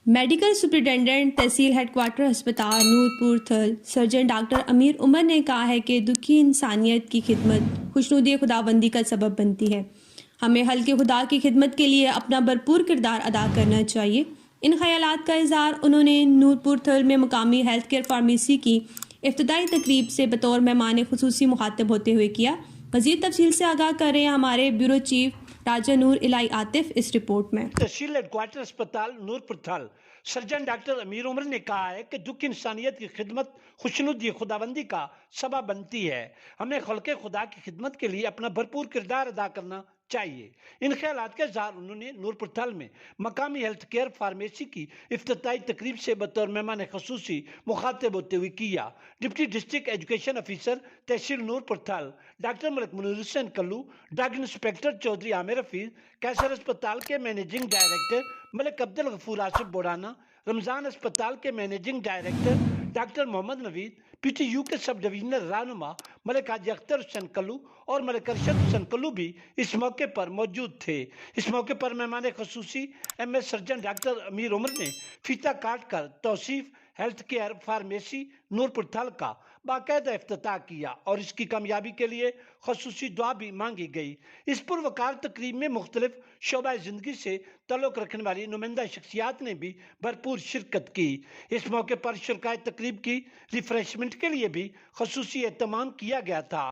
Medical superintendent تحصیل head quarter ہسپتال نورپور تھل surgeon doctor امیر عمر نے کہا ہے کہ دکھی انسانیت کی خدمت خوشنودی خداوندی کا سبب بنتی ہے۔ ہمیں خلق خدا کی خدمت کے لیے اپنا بھرپور کردار ادا کرنا چاہیے۔ ان خیالات کا اظہار انہوں نے نورپور تھل میں مقامی ہیلتھ کیئر فارمیسی کی افتتاحی تقریب سے بطور مہمان خصوصی مخاطب ہوتے ہوئے کیا۔ مزید تفصیل سے آگاہ کر رہے ہیں ہمارے بیورو چیف راجہ نور الہی عاطف اس رپورٹ میں۔ تحصیل ہیڈ کوارٹر اسپتال نورپور تھل سرجن ڈاکٹر امیر عمر نے کہا ہے کہ دکھ انسانیت کی خدمت خوشنودی خداوندی کا سبب بنتی ہے۔ ہمیں خلق خدا کی خدمت کے لیے اپنا بھرپور کردار ادا کرنا چاہیے۔ ان خیالات کا اظہار انہوں نے نورپور تھل میں مقامی ہیلتھ کیئر فارمیسی کی افتتاحی تقریب سے بطور مہمان خصوصی مخاطب ہوتے ہوئے کیا۔ ڈپٹی ڈسٹرکٹ ایجوکیشن افیسر تحصیل نورپور تھل ڈاکٹر ملک منیر حسین کلو، ڈرگ انسپکٹر چودھری عامر حفیظ، کیسر اسپتال کے مینیجنگ ڈائریکٹر ملک عبدالغفور آصف بوڑانہ، رمضان اسپتال کے مینیجنگ ڈائریکٹر ڈاکٹر محمد نوید، پی ٹی یو کے سب ڈویژنل رہنما ملک حاجی اختر حسین کلو اور ملک ارشد حسین کلو بھی اس موقع پر موجود تھے۔ اس موقع پر مہمان خصوصی ایم ایس سرجن ڈاکٹر امیر عمر نے فیتہ کاٹ کر توصیف ہیلتھ کیئر فارمیسی نورپور تھل کا باقاعدہ افتتاح کیا اور اس کی کامیابی کے لیے خصوصی دعا بھی مانگی گئی۔ اس پروقار تقریب میں مختلف شعبہ زندگی سے تعلق رکھنے والی نمائندہ شخصیات نے بھی بھرپور شرکت کی۔ اس موقع پر شرکائے تقریب کی ریفریشمنٹ کے لیے بھی خصوصی اہتمام کیا گیا تھا۔